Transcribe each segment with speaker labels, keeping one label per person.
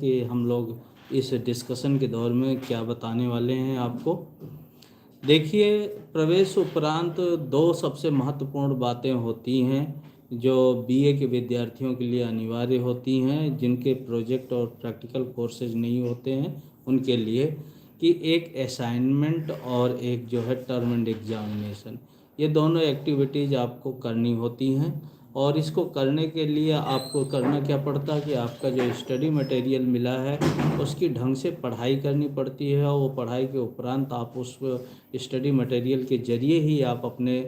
Speaker 1: कि हम लोग इस डिस्कशन के दौर में क्या बताने वाले हैं आपको। देखिए, प्रवेश उपरांत दो सबसे महत्वपूर्ण बातें होती हैं जो बीए के विद्यार्थियों के लिए अनिवार्य होती हैं, जिनके प्रोजेक्ट और प्रैक्टिकल कोर्सेज नहीं होते हैं उनके लिए, कि एक असाइनमेंट और एक जो है टर्म एंड एग्जामिनेशन। ये दोनों एक्टिविटीज़ आपको करनी होती हैं और इसको करने के लिए आपको करना क्या पड़ता है कि आपका जो स्टडी मटेरियल मिला है उसकी ढंग से पढ़ाई करनी पड़ती है, और वो पढ़ाई के उपरांत आप उस स्टडी मटेरियल के ज़रिए ही आप अपने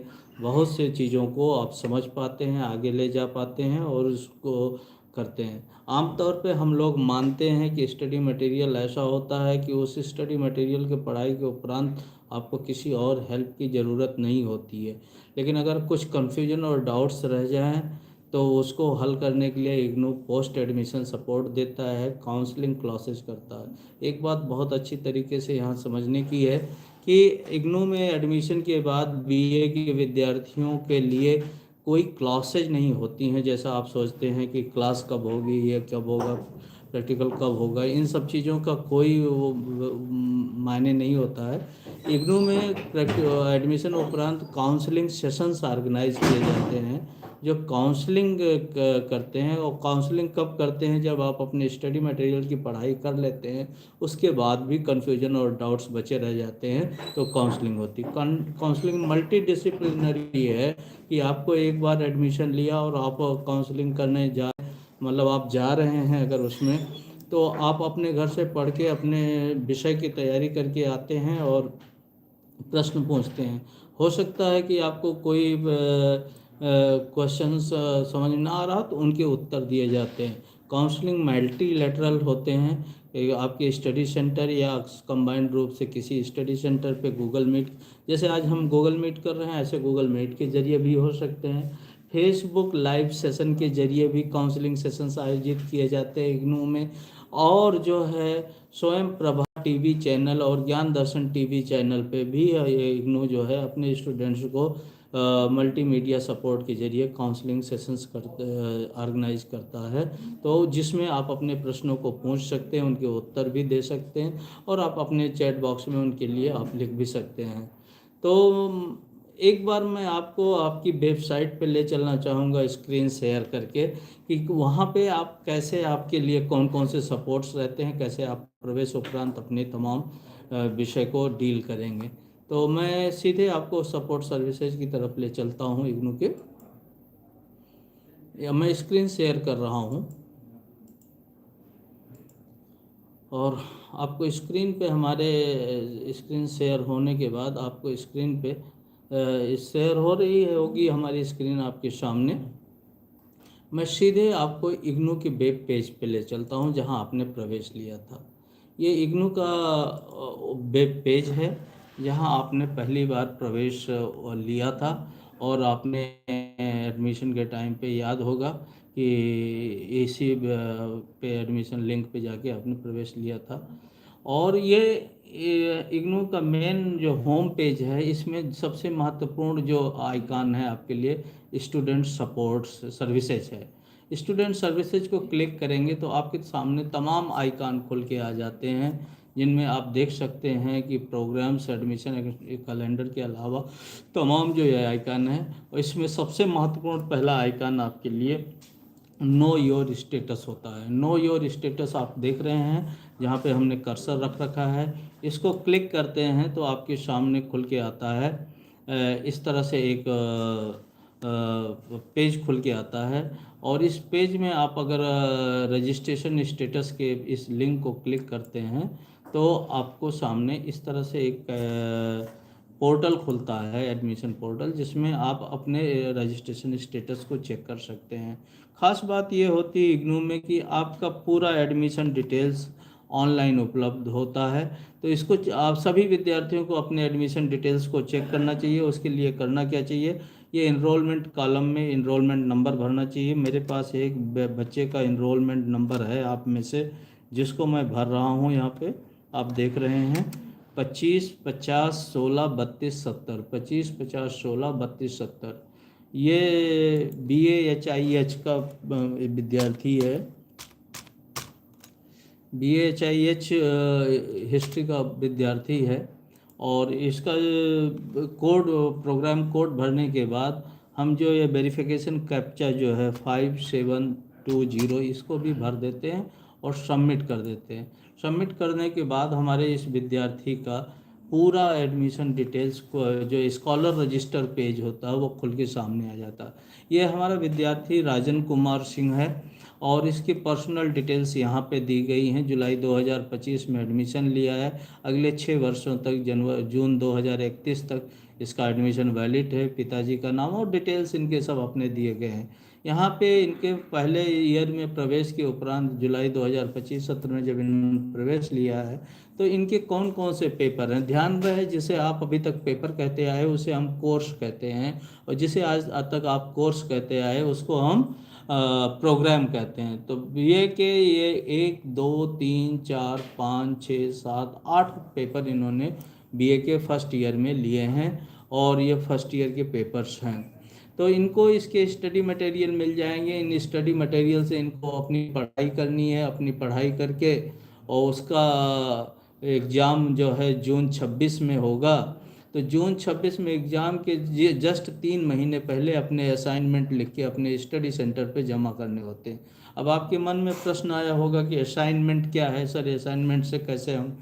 Speaker 1: बहुत से चीज़ों को आप समझ पाते हैं, आगे ले जा पाते हैं और उसको करते हैं। आमतौर पे हम लोग मानते हैं कि स्टडी मटेरियल ऐसा होता है कि उस स्टडी मटेरियल के पढ़ाई के उपरांत आपको किसी और हेल्प की ज़रूरत नहीं होती है, लेकिन अगर कुछ कन्फ्यूजन और डाउट्स रह जाएं तो उसको हल करने के लिए इग्नू पोस्ट एडमिशन सपोर्ट देता है, काउंसलिंग क्लासेस करता है। एक बात बहुत अच्छी तरीके से यहाँ समझने की है कि इग्नू में एडमिशन के बाद बीए के विद्यार्थियों के लिए कोई क्लासेज नहीं होती हैं जैसा आप सोचते हैं कि क्लास कब होगी, ये कब होगा, प्रैक्टिकल कब होगा। इन सब चीज़ों का कोई वो मायने नहीं होता है। इग्नू में एडमिशन उपरांत काउंसलिंग सेशंस ऑर्गेनाइज किए जाते हैं जो काउंसलिंग करते हैं। और काउंसलिंग कब करते हैं? जब आप अपने स्टडी मटेरियल की पढ़ाई कर लेते हैं, उसके बाद भी कन्फ्यूजन और डाउट्स बचे रह जाते हैं तो काउंसलिंग होती है। काउंसलिंग मल्टी डिसिप्लिनरी है कि आपको एक बार एडमिशन लिया और आप काउंसलिंग करने मतलब आप जा रहे हैं अगर उसमें, तो आप अपने घर से पढ़ के अपने विषय की तैयारी करके आते हैं और प्रश्न पूछते हैं। हो सकता है कि आपको कोई क्वेश्चंस समझ ना आ रहा तो उनके उत्तर दिए जाते हैं। काउंसलिंग मल्टीलेटरल होते हैं, आपके स्टडी सेंटर या कंबाइंड रूप से किसी स्टडी सेंटर पे गूगल मीट, जैसे आज हम गूगल मीट कर रहे हैं ऐसे गूगल मीट के जरिए भी हो सकते हैं। फेसबुक लाइव सेशन के जरिए भी काउंसलिंग सेशंस आयोजित किए जाते हैं इग्नू में। और जो है स्वयं प्रभा टीवी चैनल और ज्ञान दर्शन टीवी चैनल पे भी इग्नू जो है अपने स्टूडेंट्स को मल्टीमीडिया सपोर्ट के जरिए काउंसलिंग सेशंस ऑर्गेनाइज करता है, तो जिसमें आप अपने प्रश्नों को पूछ सकते हैं, उनके उत्तर भी दे सकते हैं और आप अपने चैट बॉक्स में उनके लिए आप लिख भी सकते हैं। तो एक बार मैं आपको आपकी वेबसाइट पे ले चलना चाहूँगा स्क्रीन शेयर करके कि वहाँ पे आप कैसे, आपके लिए कौन कौन से सपोर्ट्स रहते हैं, कैसे आप प्रवेश उपरांत अपने तमाम विषय को डील करेंगे। तो मैं सीधे आपको सपोर्ट सर्विसेज की तरफ ले चलता हूँ इग्नू के, या मैं स्क्रीन शेयर कर रहा हूँ और आपको स्क्रीन पे हमारे स्क्रीन शेयर होने के बाद आपको स्क्रीन पे शेयर हो रही होगी हमारी स्क्रीन आपके सामने। मैं सीधे आपको इग्नू के वेब पेज पे ले चलता हूँ जहाँ आपने प्रवेश लिया था। ये इग्नू का वेब पेज है जहाँ आपने पहली बार प्रवेश लिया था और आपने एडमिशन के टाइम पे याद होगा कि इसी पे एडमिशन लिंक पे जाके आपने प्रवेश लिया था। और ये इग्नू का मेन जो होम पेज है, इसमें सबसे महत्वपूर्ण जो आइकन है आपके लिए स्टूडेंट सपोर्ट सर्विसेज है। स्टूडेंट सर्विसेज को क्लिक करेंगे तो आपके सामने तमाम आइकन खुल के आ जाते हैं जिनमें आप देख सकते हैं कि प्रोग्राम्स, एडमिशन कैलेंडर के अलावा तमाम जो ये आइकन है, और इसमें सबसे महत्वपूर्ण पहला आइकन आपके लिए नो योर स्टेटस होता है। नो योर स्टेटस आप देख रहे हैं जहाँ पे हमने कर्सर रख रखा है, इसको क्लिक करते हैं तो आपके सामने खुल के आता है इस तरह से एक पेज खुल के आता है। और इस पेज में आप अगर रजिस्ट्रेशन स्टेटस के इस लिंक को क्लिक करते हैं तो आपको सामने इस तरह से एक पोर्टल खुलता है, एडमिशन पोर्टल, जिसमें आप अपने रजिस्ट्रेशन स्टेटस को चेक कर सकते हैं। ख़ास बात ये होती है इग्नू में कि आपका पूरा एडमिशन डिटेल्स ऑनलाइन उपलब्ध होता है, तो इसको आप सभी विद्यार्थियों को अपने एडमिशन डिटेल्स को चेक करना चाहिए। उसके लिए करना क्या चाहिए, ये इनरोलमेंट कॉलम में इनरोलमेंट नंबर भरना चाहिए। मेरे पास एक बच्चे का इनरोलमेंट नंबर है आप में से, जिसको मैं भर रहा हूँ। यहाँ पे आप देख रहे हैं 25 50 16 32 70, 25 50 16 32 70। ये BAHIH का विद्यार्थी है। BHIH हिस्ट्री का विद्यार्थी है, और इसका कोड, प्रोग्राम कोड भरने के बाद हम जो ये वेरिफिकेशन कैप्चा जो है 5720 इसको भी भर देते हैं और सबमिट कर देते हैं। सबमिट करने के बाद हमारे इस विद्यार्थी का पूरा एडमिशन डिटेल्स को, जो स्कॉलर रजिस्टर पेज होता है, वो खुल के सामने आ जाता है। ये हमारा विद्यार्थी राजन कुमार सिंह है, और इसकी पर्सनल डिटेल्स यहाँ पे दी गई हैं। जुलाई 2025 में एडमिशन लिया है, अगले 6 वर्षों तक जून 2031 तक इसका एडमिशन वैलिड है। पिताजी का नाम और डिटेल्स इनके सब अपने दिए गए हैं। यहाँ पे इनके पहले ईयर में प्रवेश के उपरांत जुलाई 2025 सत्र में जब इन्होंने प्रवेश लिया है, तो इनके कौन कौन से पेपर हैं, ध्यान रहे, जिसे आप अभी तक पेपर कहते आए उसे हम कोर्स कहते हैं, और जिसे आज तक आप कोर्स कहते आए उसको हम प्रोग्राम कहते हैं। तो बीए के ये 1 2 3 4 5 6 7 8 पेपर इन्होंने बीए के फर्स्ट ईयर में लिए हैं, और ये फर्स्ट ईयर के पेपर्स हैं। तो इनको इसके स्टडी मटेरियल मिल जाएंगे। इन स्टडी मटेरियल से इनको अपनी पढ़ाई करनी है। अपनी पढ़ाई करके और उसका एग्ज़ाम जो है जून 26 में होगा। तो जून 26 में एग्ज़ाम के जस्ट 3 महीने पहले अपने असाइनमेंट लिख के अपने स्टडी सेंटर पे जमा करने होते हैं। अब आपके मन में प्रश्न आया होगा कि असाइनमेंट क्या है सर, असाइनमेंट से कैसे हम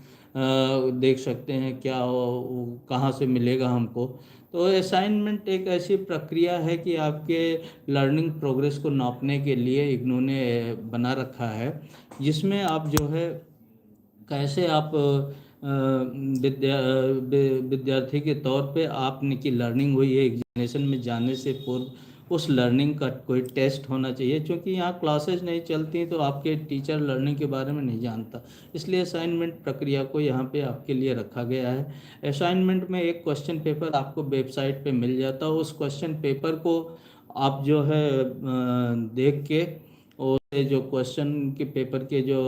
Speaker 1: देख सकते हैं, क्या कहाँ से मिलेगा हमको। तो असाइनमेंट एक ऐसी प्रक्रिया है कि आपके लर्निंग प्रोग्रेस को नापने के लिए इग्नू ने बना रखा है, जिसमें आप जो है कैसे आप विद्यार्थी के तौर पे आपने की लर्निंग हुई है, एग्जामिनेशन में जाने से पूर्व उस लर्निंग का कोई टेस्ट होना चाहिए। क्योंकि यहाँ क्लासेस नहीं चलती तो आपके टीचर लर्निंग के बारे में नहीं जानता, इसलिए असाइनमेंट प्रक्रिया को यहाँ पे आपके लिए रखा गया है। असाइनमेंट में एक क्वेश्चन पेपर आपको वेबसाइट पे मिल जाता है। उस क्वेश्चन पेपर को आप जो है देख के, और जो क्वेश्चन के पेपर के जो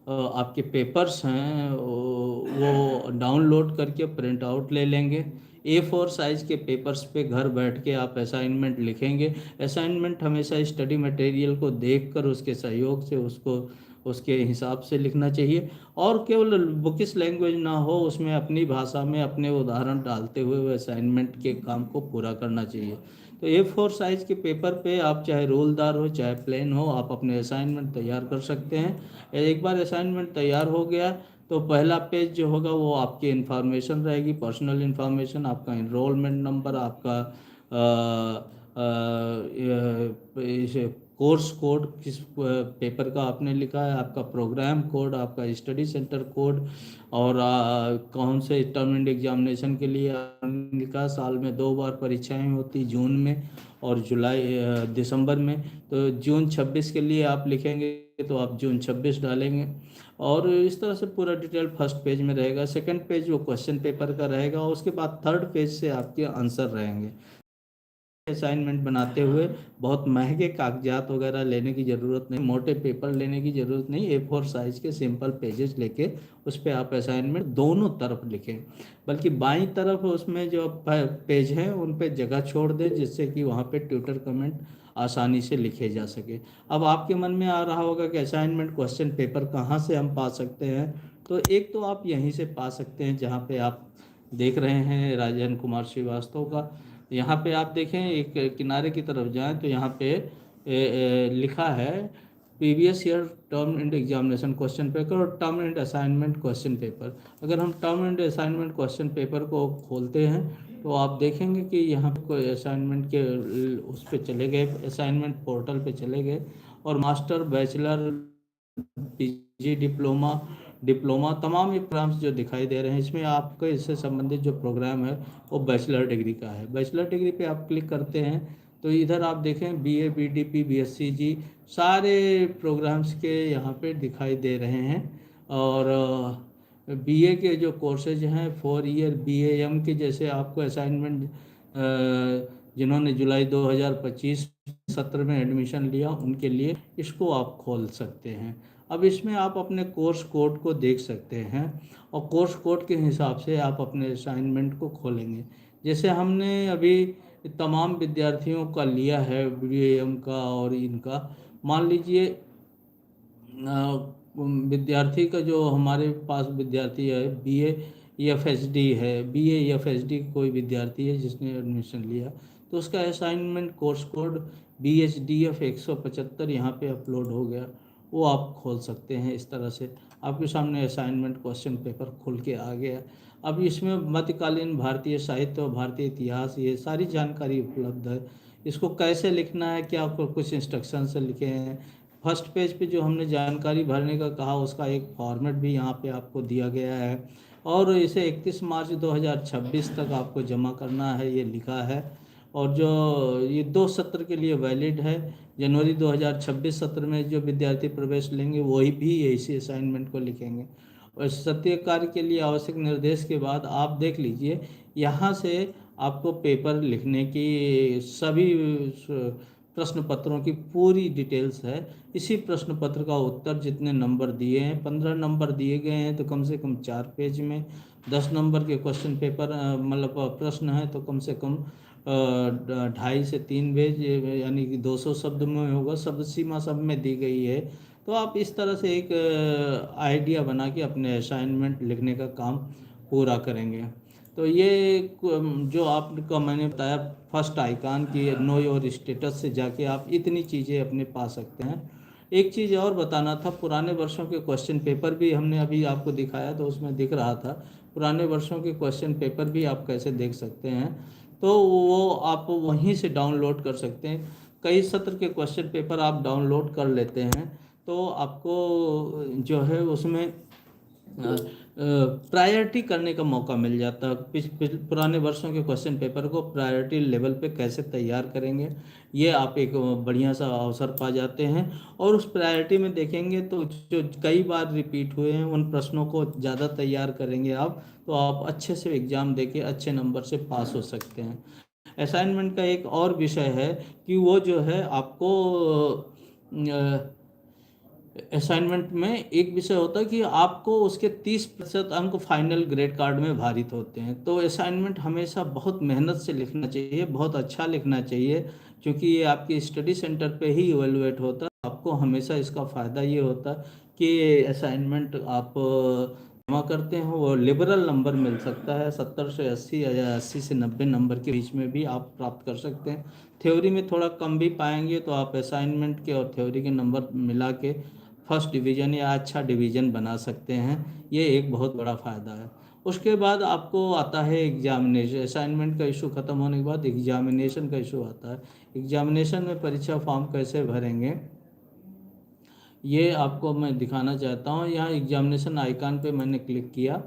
Speaker 1: आपके पेपर्स हैं वो डाउनलोड करके प्रिंट आउट ले लेंगे। A4 साइज़ के पेपर्स पे घर बैठ के आप असाइनमेंट लिखेंगे। असाइनमेंट हमेशा स्टडी मटेरियल को देखकर उसके सहयोग से उसको उसके हिसाब से लिखना चाहिए, और केवल बुकिश लैंग्वेज ना हो, उसमें अपनी भाषा में अपने उदाहरण डालते हुए वो असाइनमेंट के काम को पूरा करना चाहिए। तो A4 साइज़ के पेपर पे आप चाहे रोलदार हो चाहे प्लेन हो, आप अपने असाइनमेंट तैयार कर सकते हैं। एक बार असाइनमेंट तैयार हो गया तो पहला पेज जो होगा वो आपकी इन्फॉर्मेशन रहेगी, पर्सनल इन्फॉर्मेशन, आपका इनरोलमेंट नंबर, आपका कोर्स कोड, किस पेपर का आपने लिखा है, आपका प्रोग्राम कोड, आपका स्टडी सेंटर कोड, और कौन से टर्म एंड एग्जामिनेशन के लिए आपने लिखा। साल में 2 बार परीक्षाएं होती, जून में और दिसंबर में। तो जून 26 के लिए आप लिखेंगे तो आप जून 26 डालेंगे, और इस तरह से पूरा डिटेल फर्स्ट पेज में रहेगा। सेकंड पेज वो क्वेश्चन पेपर का रहेगा, और उसके बाद थर्ड पेज से आपके आंसर रहेंगे। असाइनमेंट बनाते हुए बहुत महंगे कागजात वगैरह लेने की ज़रूरत नहीं, मोटे पेपर लेने की ज़रूरत नहीं। A4 साइज़ के सिंपल पेजेस लेके उस पर आप असाइनमेंट दोनों तरफ लिखें, बल्कि बाईं तरफ उसमें जो पेज हैं उन पे जगह छोड़ दें, जिससे कि वहाँ पे ट्यूटर कमेंट आसानी से लिखे जा सके। अब आपके मन में आ रहा होगा कि असाइनमेंट क्वेश्चन पेपर कहाँ से हम पा सकते हैं। तो एक तो आप यहीं से पा सकते हैं जहाँ पे आप देख रहे हैं राजन कुमार श्रीवास्तव का। यहाँ पे आप देखें, एक किनारे की तरफ जाएं तो यहाँ पे लिखा है previous year term end examination question paper और term end assignment question paper. अगर हम term end assignment question paper को खोलते हैं तो आप देखेंगे कि यहाँ पे कोई असाइनमेंट के उस पर चले गए, असाइनमेंट पोर्टल पे चले गए, और मास्टर, बैचलर, पीजी, डिप्लोमा तमाम ये प्रोग्राम्स जो दिखाई दे रहे हैं, इसमें आपके इससे संबंधित जो प्रोग्राम है वो बैचलर डिग्री का है। बैचलर डिग्री पे आप क्लिक करते हैं तो इधर आप देखें BA, BDP, BSc सारे प्रोग्राम्स के यहाँ पे दिखाई दे रहे हैं। और BA के जो कोर्सेज हैं 4 ईयर BAM के, जैसे आपको असाइनमेंट जिन्होंने जुलाई 2025 सत्र में एडमिशन लिया उनके लिए इसको आप खोल सकते हैं। अब इसमें आप अपने कोर्स कोड को देख सकते हैं, और कोर्स कोड के हिसाब से आप अपने असाइनमेंट को खोलेंगे। जैसे हमने अभी तमाम विद्यार्थियों का लिया है BAM का और इनका, मान लीजिए विद्यार्थी का जो हमारे पास विद्यार्थी है BA EFHD है, BA EFHD कोई विद्यार्थी है जिसने एडमिशन लिया, तो उसका असाइनमेंट कोर्स कोड BHDF 175 यहाँ पे अपलोड हो गया, वो आप खोल सकते हैं। इस तरह से आपके सामने असाइनमेंट क्वेश्चन पेपर खुल के आ गया। अब इसमें मध्यकालीन भारतीय साहित्य और भारतीय इतिहास ये सारी जानकारी उपलब्ध है। इसको कैसे लिखना है, क्या आपको कुछ इंस्ट्रक्शन से लिखे हैं। फर्स्ट पेज पे जो हमने जानकारी भरने का कहा उसका एक फॉर्मेट भी यहाँ पे आपको दिया गया है, और इसे 31 मार्च 2026 तक आपको जमा करना है, ये लिखा है। और जो ये 2 सत्र के लिए वैलिड है, जनवरी 2026 सत्र में जो विद्यार्थी प्रवेश लेंगे वही भी इसी असाइनमेंट को लिखेंगे। और सत्य कार्य के लिए आवश्यक निर्देश के बाद आप देख लीजिए, यहाँ से आपको पेपर लिखने की सभी प्रश्न पत्रों की पूरी डिटेल्स है। इसी प्रश्न पत्र का उत्तर जितने नंबर दिए हैं, 15 नंबर दिए गए हैं तो कम से कम 4 पेज में, 10 नंबर के क्वेश्चन पेपर मतलब प्रश्न है तो कम से कम 2.5 से 3 पेज, यानी कि 200 शब्द में होगा। शब्द सीमा सब में दी गई है। तो आप इस तरह से एक आइडिया बना के अपने असाइनमेंट लिखने का काम पूरा करेंगे। तो ये जो आपको मैंने बताया फर्स्ट आइकॉन की नो योर स्टेटस से जाके आप इतनी चीज़ें अपने पा सकते हैं। एक चीज़ और बताना था, पुराने वर्षों के क्वेश्चन पेपर भी हमने अभी आपको दिखाया तो उसमें दिख रहा था, पुराने वर्षों के क्वेश्चन पेपर भी आप कैसे देख सकते हैं। तो वो आप वहीं से डाउनलोड कर सकते हैं। कई सत्र के क्वेश्चन पेपर आप डाउनलोड कर लेते हैं तो आपको जो है उसमें प्रायोरिटी करने का मौका मिल जाता है। पुराने वर्षों के क्वेश्चन पेपर को प्रायोरिटी लेवल पे कैसे तैयार करेंगे, ये आप एक बढ़िया सा अवसर पा जाते हैं। और उस प्रायोरिटी में देखेंगे तो जो कई बार रिपीट हुए हैं उन प्रश्नों को ज़्यादा तैयार करेंगे आप, तो आप अच्छे से एग्ज़ाम देके अच्छे नंबर से पास हो सकते हैं। असाइनमेंट का एक और विषय है कि वो जो है आपको असाइनमेंट में एक विषय होता है कि आपको उसके 30% अंक फाइनल ग्रेड कार्ड में भारित होते हैं। तो असाइनमेंट हमेशा बहुत मेहनत से लिखना चाहिए, बहुत अच्छा लिखना चाहिए, क्योंकि ये आपकी स्टडी सेंटर पे ही इवेलुएट होता है। आपको हमेशा इसका फ़ायदा ये होता है कि असाइनमेंट आप जमा करते हैं वो लिबरल नंबर मिल सकता है, 70 से 80 या 80 से 90 नंबर के बीच में भी आप प्राप्त कर सकते हैं। थ्योरी में थोड़ा कम भी पाएंगे तो आप असाइनमेंट के और थ्योरी के नंबर मिला के फर्स्ट डिवीज़न या अच्छा डिवीज़न बना सकते हैं। ये एक बहुत बड़ा फ़ायदा है। उसके बाद आपको आता है एग्जामिनेशन। असाइनमेंट का इशू ख़त्म होने के बाद एग्जामिनेशन का इशू आता है। एग्जामिनेशन में परीक्षा फॉर्म कैसे भरेंगे ये आपको मैं दिखाना चाहता हूँ। यहाँ एग्जामिनेशन आइकन पे मैंने क्लिक किया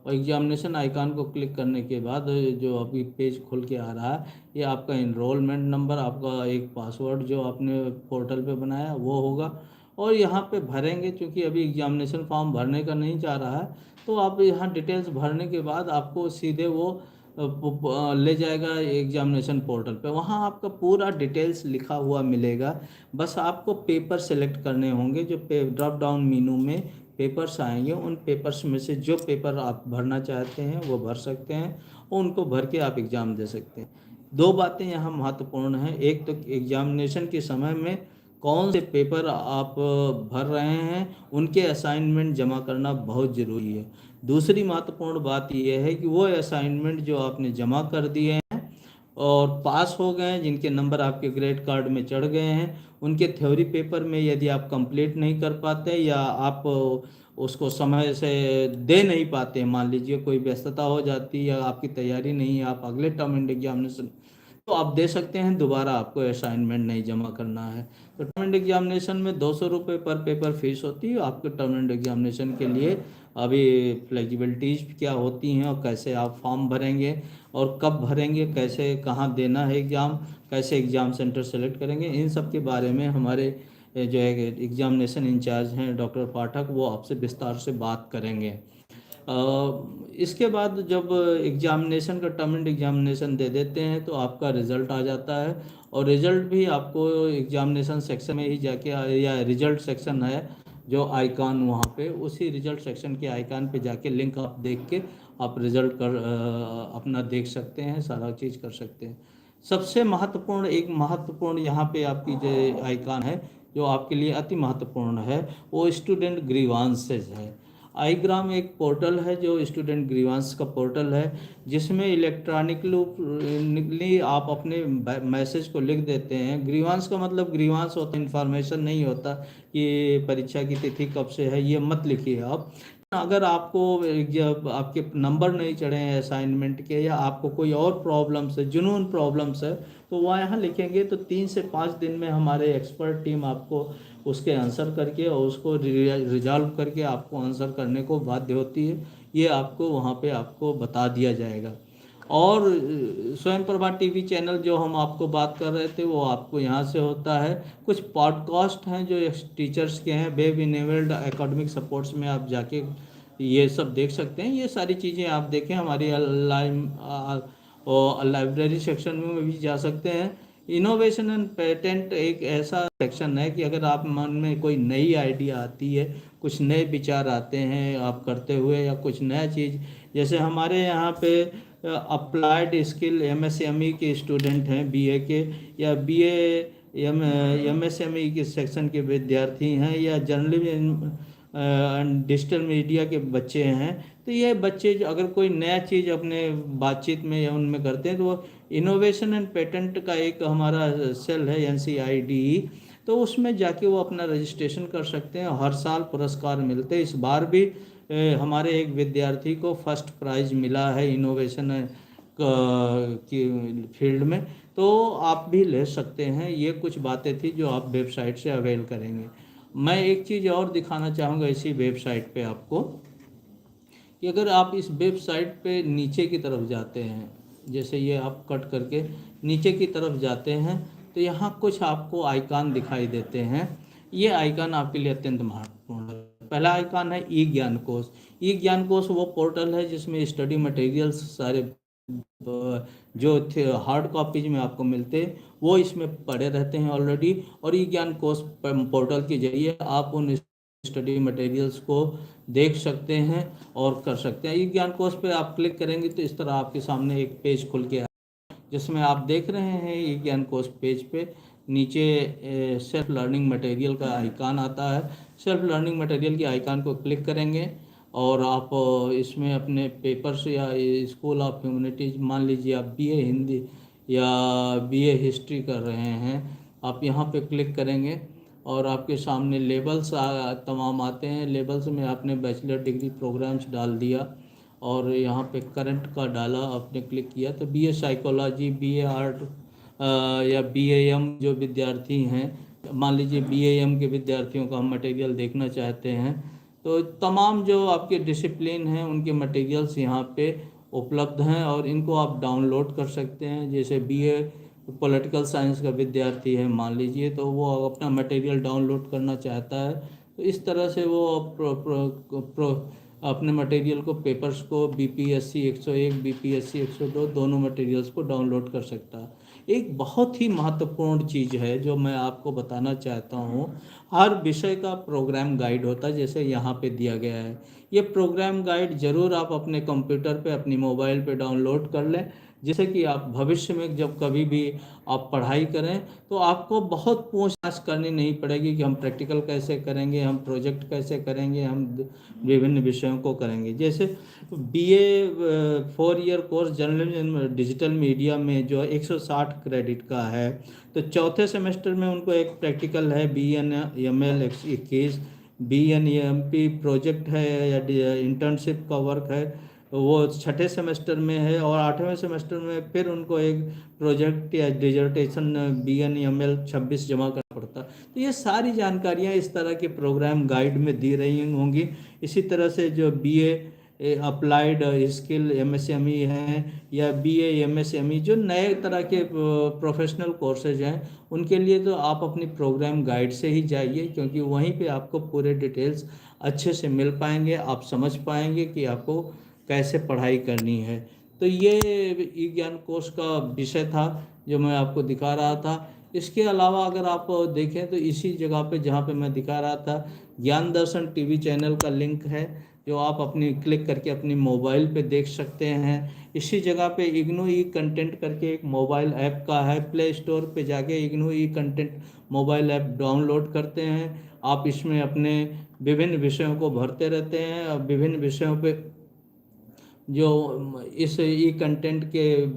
Speaker 1: और एग्जामिनेशन आइकन को क्लिक करने के बाद जो अभी पेज खुल के आ रहा है, ये आपका इनरोलमेंट नंबर, आपका एक पासवर्ड जो आपने पोर्टल पे बनाया वो होगा, और यहाँ पे भरेंगे। क्योंकि अभी एग्जामिनेशन फॉर्म भरने का नहीं जा रहा है तो आप यहाँ डिटेल्स भरने के बाद आपको सीधे वो ले जाएगा एग्जामिनेशन पोर्टल पे, वहाँ आपका पूरा डिटेल्स लिखा हुआ मिलेगा। बस आपको पेपर सेलेक्ट करने होंगे, जो ड्रॉप डाउन मेनू में पेपर्स आएंगे उन पेपर्स में से जो पेपर आप भरना चाहते हैं वो भर सकते हैं और उनको भर के आप एग्ज़ाम दे सकते हैं। 2 बातें यहाँ महत्वपूर्ण हैं, एक तो एग्जामिनेशन के समय में कौन से पेपर आप भर रहे हैं उनके असाइनमेंट जमा करना बहुत ज़रूरी है। दूसरी महत्वपूर्ण बात यह है कि वो असाइनमेंट जो आपने जमा कर दिए हैं और पास हो गए हैं, जिनके नंबर आपके ग्रेड कार्ड में चढ़ गए हैं, उनके थ्योरी पेपर में यदि आप कंप्लीट नहीं कर पाते या आप उसको समय से दे नहीं पाते, मान लीजिए कोई व्यस्तता हो जाती है या आपकी तैयारी नहीं है, आप अगले टर्म एंड एग्जामिनेशन तो आप दे सकते हैं, दोबारा आपको असाइनमेंट नहीं जमा करना है। तो टर्म एंड एग्जामिनेशन में 200 रुपये पर पेपर फीस होती है। आपके टर्म एंड एग्जामिनेशन के लिए अभी फ्लेक्सिबिलिटीज क्या होती हैं और कैसे आप फॉर्म भरेंगे और कब भरेंगे, कैसे कहाँ देना है एग्ज़ाम, कैसे एग्ज़ाम सेंटर सेलेक्ट करेंगे, इन सब के बारे में हमारे जो है एग्जामिनेशन इंचार्ज हैं डॉक्टर पाठक, वो आपसे विस्तार से बात करेंगे। इसके बाद जब एग्जामिनेशन का टर्म एंड एग्जामिनेशन दे देते हैं तो आपका रिज़ल्ट आ जाता है, और रिज़ल्ट भी आपको एग्जामिनेशन सेक्शन में ही जाके या रिज़ल्ट सेक्शन है जो आइकॉन वहाँ पे, उसी रिज़ल्ट सेक्शन के आइकॉन पे जाके लिंक आप देख के आप रिज़ल्ट अपना देख सकते हैं, सारा चीज़ कर सकते हैं। सबसे महत्वपूर्ण एक महत्वपूर्ण यहाँ पे आपकी जो आइकॉन है जो आपके लिए अति महत्वपूर्ण है, वो स्टूडेंट ग्रीवांसेज है। आईग्राम एक पोर्टल है जो स्टूडेंट ग्रीवांस का पोर्टल है, जिसमें इलेक्ट्रॉनिकली आप अपने मैसेज को लिख देते हैं। ग्रीवांस का मतलब ग्रीवांस होता है, इन्फॉर्मेशन नहीं होता कि परीक्षा की तिथि कब से है, ये मत लिखिए आप। अगर आपको जब आपके नंबर नहीं चढ़े हैं असाइनमेंट के, या आपको कोई और प्रॉब्लम्स है, जुनून प्रॉब्लम्स है, तो वह यहाँ लिखेंगे तो 3 से 5 दिन में हमारे एक्सपर्ट टीम आपको उसके आंसर करके और उसको रिजॉल्व करके आपको आंसर करने को बाध्य होती है। ये आपको वहाँ पे आपको बता दिया जाएगा। और स्वयं प्रभा टीवी चैनल जो हम आपको बात कर रहे थे, वो आपको यहाँ से होता है। कुछ पॉडकास्ट हैं जो टीचर्स के हैं, वेब इनेबल्ड एकेडमिक सपोर्ट्स में आप जाके ये सब देख सकते हैं। ये सारी चीज़ें आप देखें, हमारी लाइब्रेरी सेक्शन में भी जा सकते हैं। इनोवेशन एंड पेटेंट एक ऐसा सेक्शन है कि अगर आप मन में कोई नई आइडिया आती है, कुछ नए विचार आते हैं आप करते हुए, या कुछ नया चीज़, जैसे हमारे यहाँ पे अप्लाइड स्किल एमएसएमई के स्टूडेंट हैं, बीए के या बीए एमएसएमई के सेक्शन के विद्यार्थी हैं, या जर्नलिज्म डिजिटल मीडिया के बच्चे हैं। तो ये बच्चे जो अगर कोई नया चीज़ अपने बातचीत में या उनमें करते हैं, तो वो इनोवेशन एंड पेटेंट का एक हमारा सेल है NCIDE, तो उसमें जाके वो अपना रजिस्ट्रेशन कर सकते हैं। हर साल पुरस्कार मिलते हैं। इस बार भी हमारे एक विद्यार्थी को फर्स्ट प्राइज़ मिला है इनोवेशन की फील्ड में, तो आप भी ले सकते हैं। ये कुछ बातें थी जो आप वेबसाइट से अवेल करेंगे। मैं एक चीज़ और दिखाना चाहूँगा इसी वेबसाइट पे आपको, कि अगर आप इस वेबसाइट पे नीचे की तरफ जाते हैं, जैसे ये आप कट करके नीचे की तरफ जाते हैं, तो यहाँ कुछ आपको आइकन दिखाई देते हैं। ये आइकन आपके लिए अत्यंत महत्वपूर्ण है। पहला आइकन है ई ज्ञान कोश। ई ज्ञान कोश वो पोर्टल है जिसमें स्टडी मटेरियल्स सारे जो हार्ड कॉपीज में आपको मिलते हैं, वो इसमें पड़े रहते हैं ऑलरेडी। और ई ज्ञान कोश पोर्टल के जरिए आप उन स्टडी मटेरियल्स को देख सकते हैं और कर सकते हैं। ई ज्ञान कोश पे आप क्लिक करेंगे तो इस तरह आपके सामने एक पेज खुल के जिसमें आप देख रहे हैं ई ज्ञान कोश पेज पे नीचे सेल्फ लर्निंग मटेरियल का आइकन आता है। सेल्फ लर्निंग मटेरियल के आइकन को क्लिक करेंगे और आप इसमें अपने पेपर्स या स्कूल ऑफ ह्यूमैनिटीज़, मान लीजिए आप बीए हिंदी या बीए हिस्ट्री कर रहे हैं, आप यहाँ पे क्लिक करेंगे और आपके सामने लेबल्स तमाम आते हैं। लेबल्स में आपने बैचलर डिग्री प्रोग्राम्स डाल दिया और यहाँ पे करंट का डाला, आपने क्लिक किया तो बीए साइकोलॉजी, बीए आर्ट या बीएएम जो विद्यार्थी हैं, मान लीजिए बीएएम के विद्यार्थियों का हम मटेरियल देखना चाहते हैं, तो तमाम जो आपके डिसिप्लिन हैं उनके मटेरियल्स यहाँ पे उपलब्ध हैं और इनको आप डाउनलोड कर सकते हैं। जैसे बीए पॉलिटिकल साइंस का विद्यार्थी है मान लीजिए, तो वो अपना मटेरियल डाउनलोड करना चाहता है, तो इस तरह से वो अपने मटेरियल को, पेपर्स को BPSC 101, BPSC 102 दोनों मटेरियल्स को डाउनलोड कर सकता है। एक बहुत ही महत्वपूर्ण चीज़ है जो मैं आपको बताना चाहता हूँ, हर विषय का प्रोग्राम गाइड होता है, जैसे यहाँ पे दिया गया है। ये प्रोग्राम गाइड ज़रूर आप अपने कंप्यूटर पे, अपनी मोबाइल पे डाउनलोड कर लें, जिससे कि आप भविष्य में जब कभी भी आप पढ़ाई करें तो आपको बहुत पूछताछ करनी नहीं पड़ेगी कि हम प्रैक्टिकल कैसे करेंगे, हम प्रोजेक्ट कैसे करेंगे, हम विभिन्न विषयों को करेंगे। जैसे BA 4 year course journalism digital media में जो 160 क्रेडिट का है, तो चौथे सेमेस्टर में उनको एक प्रैक्टिकल है BNML 21, BNEMP प्रोजेक्ट है या इंटर्नशिप का वर्क है, वो छठे सेमेस्टर में है, और 8वें सेमेस्टर में फिर उनको एक प्रोजेक्ट या डिजर्टेशन BNML 26 जमा करना पड़ता। तो ये सारी जानकारियाँ इस तरह के प्रोग्राम गाइड में दी रही होंगी। इसी तरह से जो BA अप्लाइड स्किल MSME हैं या BA MSME जो नए तरह के प्रोफेशनल कोर्सेज हैं, उनके लिए तो आप अपनी प्रोग्राम गाइड से ही जाइए, क्योंकि वहीं पे आपको पूरे डिटेल्स अच्छे से मिल पाएंगे, आप समझ पाएंगे कि आपको कैसे पढ़ाई करनी है। तो ये ई ज्ञान कोश का विषय था जो मैं आपको दिखा रहा था। इसके अलावा अगर आप देखें तो इसी जगह पे जहाँ पे मैं दिखा रहा था, ज्ञान दर्शन टीवी चैनल का लिंक है, जो आप अपनी क्लिक करके अपनी मोबाइल पे देख सकते हैं। इसी जगह पे इग्नू ई कंटेंट करके एक मोबाइल ऐप का है, प्ले स्टोर पे जाके इग्नू ई कंटेंट मोबाइल ऐप डाउनलोड करते हैं। आप इसमें अपने विभिन्न विषयों को भरते रहते हैं और विभिन्न विषयों पे जो इस ई कंटेंट के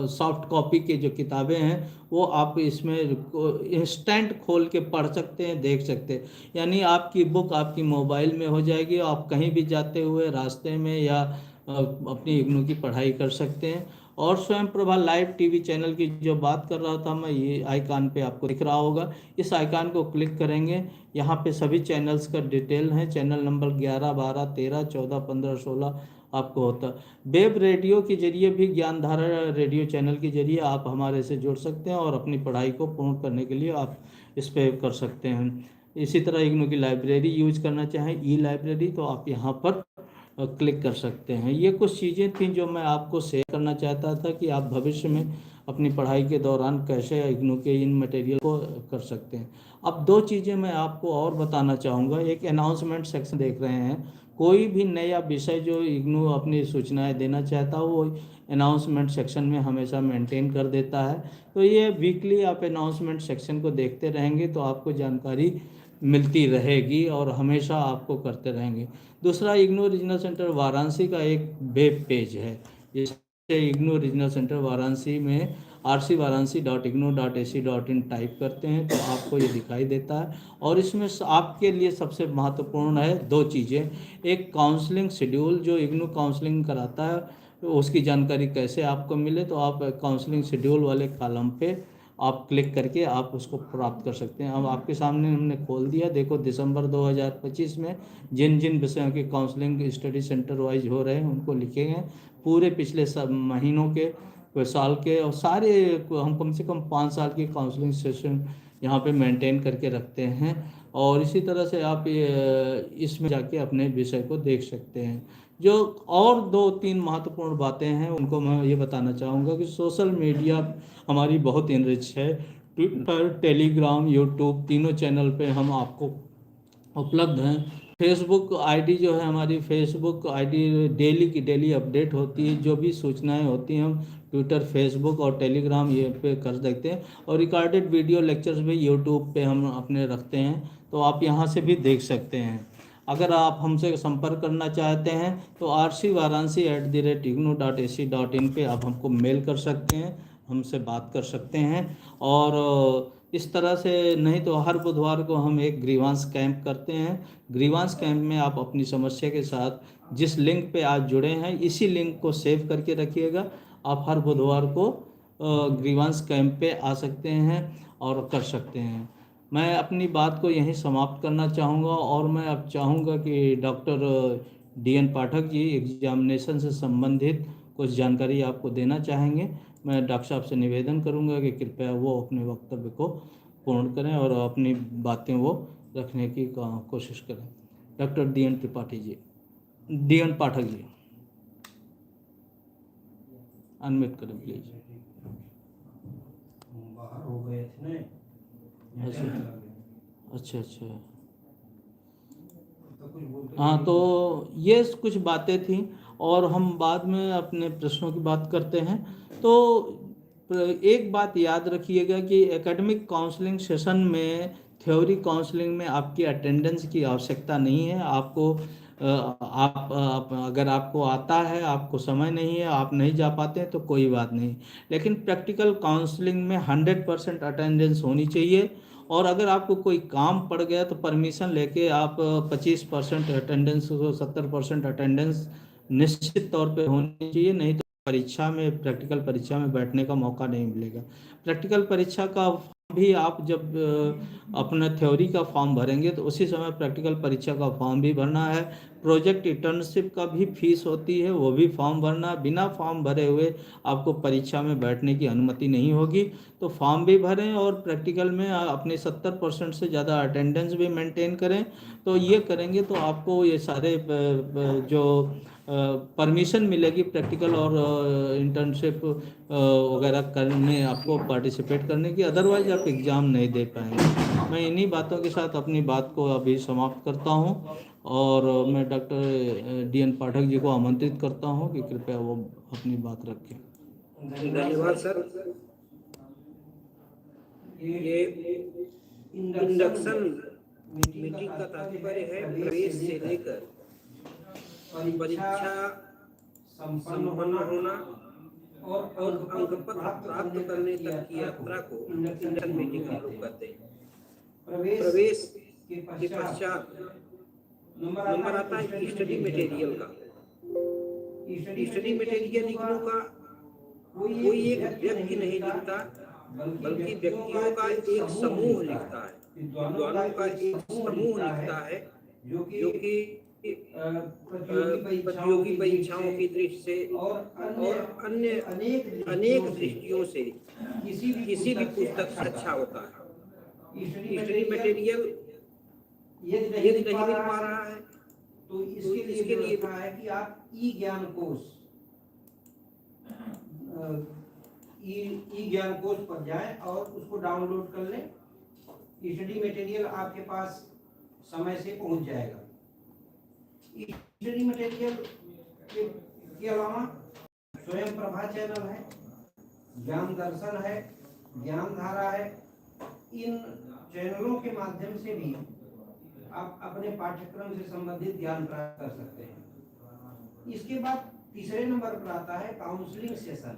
Speaker 1: सॉफ्ट कॉपी के जो किताबें हैं वो आप इसमें इंस्टेंट खोल के पढ़ सकते हैं, देख सकते हैं। यानी आपकी बुक आपकी मोबाइल में हो जाएगी, आप कहीं भी जाते हुए रास्ते में या अपनी इग्नू की पढ़ाई कर सकते हैं। और स्वयं प्रभा लाइव टीवी चैनल की जो बात कर रहा था मैं, ये आइकान पे आपको दिख रहा होगा, इस आइकान को क्लिक करेंगे। यहाँ पे सभी चैनल्स का डिटेल है, चैनल नंबर 11, 12, 13, 14, 15, 16 आपको होता है। वेब रेडियो के जरिए भी ज्ञानधारा रेडियो चैनल के जरिए आप हमारे से जुड़ सकते हैं और अपनी पढ़ाई को पूर्ण करने के लिए आप इस पर कर सकते हैं। इसी तरह इग्नू की लाइब्रेरी यूज करना चाहें, ई लाइब्रेरी, तो आप यहाँ पर क्लिक कर सकते हैं। ये कुछ चीज़ें थी जो मैं आपको शेयर करना चाहता था कि आप भविष्य में अपनी पढ़ाई के दौरान कैसे इग्नू के इन मटेरियल को कर सकते हैं। अब दो चीज़ें मैं आपको और बताना चाहूँगा। एक अनाउंसमेंट सेक्शन देख रहे हैं, कोई भी नया विषय जो इग्नू अपनी सूचनाएं देना चाहता हो वो अनाउंसमेंट सेक्शन में हमेशा मेंटेन कर देता है। तो ये वीकली आप अनाउंसमेंट सेक्शन को देखते रहेंगे तो आपको जानकारी मिलती रहेगी और हमेशा आपको करते रहेंगे। दूसरा, इग्नू रीजनल सेंटर वाराणसी का एक वेब पेज है, जिससे इग्नू रीजनल सेंटर वाराणसी में rcvaranasi.ignu.ac.in टाइप करते हैं तो आपको ये दिखाई देता है। और इसमें आपके लिए सबसे महत्वपूर्ण है दो चीज़ें। एक काउंसलिंग शेड्यूल जो इग्नू काउंसलिंग कराता है, तो उसकी जानकारी कैसे आपको मिले, तो आप काउंसलिंग शेड्यूल वाले कॉलम पे आप क्लिक करके आप उसको प्राप्त कर सकते हैं। अब आपके सामने हमने खोल दिया, देखो दिसंबर 2025 में जिन जिन विषयों के काउंसलिंग स्टडी सेंटर वाइज हो रहे हैं उनको लिखे गए, पूरे पिछले सब महीनों के, साल के, और सारे हम कम से कम 5 साल की काउंसलिंग सेशन यहाँ पे मेंटेन करके रखते हैं। और इसी तरह से आप इसमें जाके अपने विषय को देख सकते हैं। जो और दो तीन महत्वपूर्ण बातें हैं उनको मैं ये बताना चाहूँगा कि सोशल मीडिया हमारी बहुत इनरिच है। ट्विटर, टेलीग्राम, यूट्यूब, तीनों चैनल पे हम आपको उपलब्ध हैं। फेसबुक आईडी जो है हमारी, फेसबुक आईडी डेली की डेली अपडेट होती है, जो भी सूचनाएं होती हैं हम ट्विटर, फेसबुक और टेलीग्राम ये पे कर देखते हैं। और रिकॉर्डेड वीडियो लेक्चर्स भी यूट्यूब पे हम अपने रखते हैं, तो आप यहाँ से भी देख सकते हैं। अगर आप हमसे संपर्क करना चाहते हैं तो rcvaranasi@ignu.ac.in पे आप हमको मेल कर सकते हैं, हमसे बात कर सकते हैं। और इस तरह से नहीं तो हर बुधवार को हम एक ग्रीवांस कैंप करते हैं। ग्रीवांस कैंप में आप अपनी समस्या के साथ जिस लिंक पे आज जुड़े हैं इसी लिंक को सेव करके रखिएगा। आप हर बुधवार को ग्रीवांस कैंप पे आ सकते हैं और कर सकते हैं। मैं अपनी बात को यहीं समाप्त करना चाहूँगा और मैं अब चाहूँगा कि doctor DN Pathak ji examination से संबंधित कुछ जानकारी आपको देना चाहेंगे। मैं डॉक्टर साहब से निवेदन करूंगा कि कृपया वो अपने वक्तव्य को पूर्ण करें और अपनी बातें वो रखने की कोशिश करें। Doctor DN Tripathi ji, DN Pathak ji, unmute करें प्लीज।
Speaker 2: बाहर हो गए थे
Speaker 1: अच्छा अच्छा। हाँ, तो ये कुछ बातें थी और हम बाद में अपने प्रश्नों की बात करते हैं। तो एक बात याद रखिएगा कि एकेडमिक काउंसलिंग सेशन में, थ्योरी काउंसलिंग में आपकी अटेंडेंस की आवश्यकता नहीं है। आपको आप अगर आपको आता है, आपको समय नहीं है, आप नहीं जा पाते हैं तो कोई बात नहीं। लेकिन प्रैक्टिकल काउंसलिंग में 100% अटेंडेंस होनी चाहिए। और अगर आपको कोई काम पड़ गया तो परमिशन लेके आप 25% अटेंडेंस, 70% अटेंडेंस निश्चित तौर पे होनी चाहिए, नहीं तो परीक्षा में, प्रैक्टिकल परीक्षा में बैठने का मौका नहीं मिलेगा। प्रैक्टिकल परीक्षा का भी आप जब अपना थ्योरी का फॉर्म भरेंगे तो उसी समय प्रैक्टिकल परीक्षा का फॉर्म भी भरना है। प्रोजेक्ट इंटर्नशिप का भी फीस होती है, वो भी फॉर्म भरना। बिना फॉर्म भरे हुए आपको परीक्षा में बैठने की अनुमति नहीं होगी। तो फॉर्म भी भरें और प्रैक्टिकल में अपने 70% से ज़्यादा अटेंडेंस भी मेंटेन करें। तो ये करेंगे तो आपको ये सारे जो परमिशन मिलेगी प्रैक्टिकल और इंटर्नशिप वगैरह करने, आपको पार्टिसिपेट करने की। अदरवाइज आप एग्ज़ाम नहीं दे पाएंगे। मैं इन्हीं बातों के साथ अपनी बात को अभी समाप्त करता हूँ और मैं डॉक्टर DN पाठक जी को आमंत्रित करता हूँ कि कृपया वो अपनी बात रखें।
Speaker 2: धन्यवाद सर। ये इंडक्शन मीटिंग का तात्पर्य है प्रवेश से लेकर परीक्षा संपन्न होना और अंक पत्र प्राप्त करने तक की यात्रा को इंडक्शन मीटिंग हम लोग कहते हैं। प्रवेश के पश्चात नंबर आता है स्टडी मटेरियल का। स्टडी मटेरियल लिखने का कोई एक व्यक्ति नहीं लिखता, बल्कि व्यक्तियों का एक समूह लिखता है, विद्वानों का एक समूह लिखता है, जो कि प्रतियोगी परीक्षाओं की दृष्टि से और अन्य अनेक दृष्टियों से किसी भी पुस्तक से अच्छा होता है। स्टडी मटेरियल यदि नहीं मिल पा रहा है तो इसके लिए कहा है कि आप ई ज्ञान कोश पर जाएं और उसको डाउनलोड कर लें। स्टडी मटेरियल आपके पास समय से पहुंच जाएगा। स्टडी मटेरियल के अलावा स्वयं प्रभा चैनल है, ज्ञान दर्शन है, ज्ञान धारा है। इन चैनलों के माध्यम से भी आप अपने पाठ्यक्रम से संबंधित ज्ञान प्राप्त कर सकते हैं। इसके बाद तीसरे नंबर पर आता है काउंसलिंग सेशन।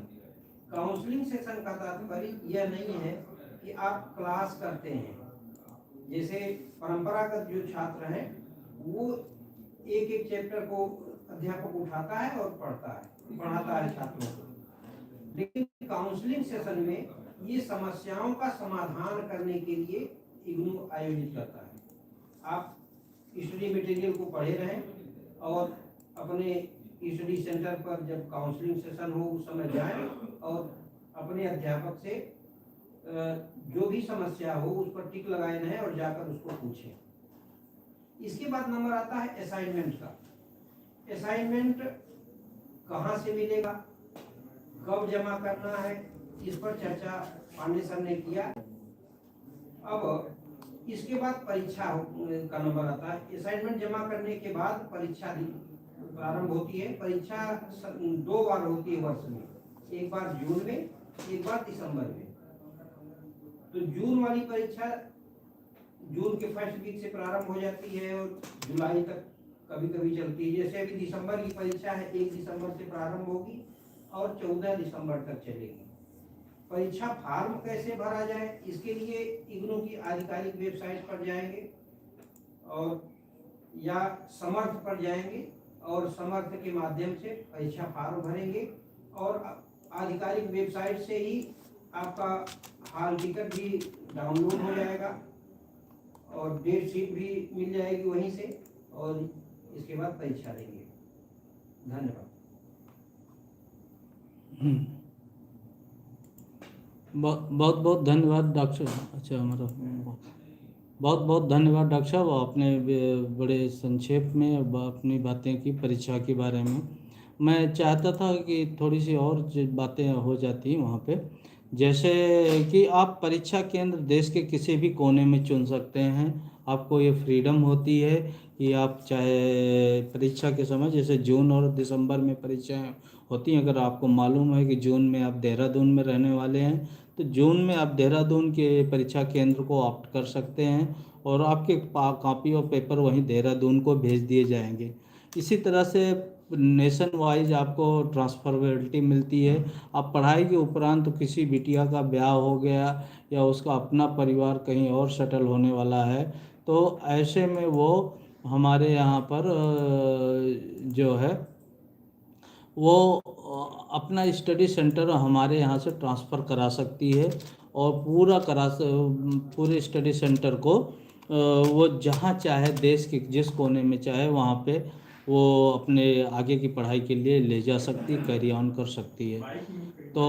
Speaker 2: काउंसलिंग सेशन का तात्पर्य यह नहीं है कि आप क्लास करते हैं। जैसे परंपरागत जो छात्र हैं वो एक एक चैप्टर को अध्यापक उठाता है और पढ़ाता है छात्रों को। लेकिन काउंसलिंग सेशन में ये समस्याओं का समाधान करने के लिए इग्नू आयोजित करता है। आप स्टडी मटेरियल को पढ़े रहें और अपने स्टडी सेंटर पर जब काउंसलिंग सेशन हो उस समय जाएं और अपने अध्यापक से जो भी समस्या हो उस पर टिक लगाए रहें और जाकर उसको पूछें। इसके बाद नंबर आता है असाइनमेंट का। असाइनमेंट कहाँ से मिलेगा, कब जमा करना है, इस पर चर्चा पांडे सर ने किया। अब इसके बाद परीक्षा का नंबर आता है। असाइनमेंट जमा करने के बाद परीक्षा प्रारंभ होती है। परीक्षा 2 बार होती है वर्ष में, एक बार जून में, एक बार दिसंबर में। तो जून वाली परीक्षा जून के फर्स्ट वीक से प्रारंभ हो जाती है और जुलाई तक कभी कभी चलती है। जैसे अभी दिसंबर की परीक्षा है, 1 दिसंबर से प्रारंभ होगी और 14 दिसंबर तक चलेगी। परीक्षा फार्म कैसे भरा जाए, इसके लिए इग्नू की आधिकारिक वेबसाइट पर जाएंगे और या समर्थ पर जाएंगे और समर्थ के माध्यम से परीक्षा फार्म भरेंगे और आधिकारिक वेबसाइट से ही आपका हॉल टिकट भी डाउनलोड हो जाएगा और डेट शीट भी मिल जाएगी वहीं से और इसके बाद परीक्षा देंगे। धन्यवाद।
Speaker 1: बहुत बहुत धन्यवाद डॉक्टर। अच्छा, हमारा बहुत बहुत धन्यवाद डॉक्टर साहब। आपने बड़े संक्षेप में अपनी बातें की परीक्षा के बारे में। मैं चाहता था कि थोड़ी सी और बातें हो जाती वहाँ पे, जैसे कि आप परीक्षा केंद्र देश के किसी भी कोने में चुन सकते हैं। आपको ये फ्रीडम होती है कि आप चाहे परीक्षा के समय, जैसे जून और दिसंबर में परीक्षाएं होती हैं, अगर आपको मालूम है कि जून में आप देहरादून में रहने वाले हैं तो जून में आप देहरादून के परीक्षा केंद्र को ऑप्ट कर सकते हैं और आपके कॉपी और पेपर वहीं देहरादून को भेज दिए जाएंगे। इसी तरह से नेशन वाइज आपको ट्रांसफरेबिलिटी मिलती है। आप पढ़ाई के उपरांत तो किसी बिटिया का ब्याह हो गया या उसका अपना परिवार कहीं और सेटल होने वाला है तो ऐसे में वो हमारे यहाँ पर जो है वो अपना स्टडी सेंटर हमारे यहाँ से ट्रांसफ़र करा सकती है और पूरे स्टडी सेंटर को वो जहाँ चाहे देश के जिस कोने में चाहे वहाँ पे वो अपने आगे की पढ़ाई के लिए ले जा सकती है, कैरी ऑन कर सकती है। तो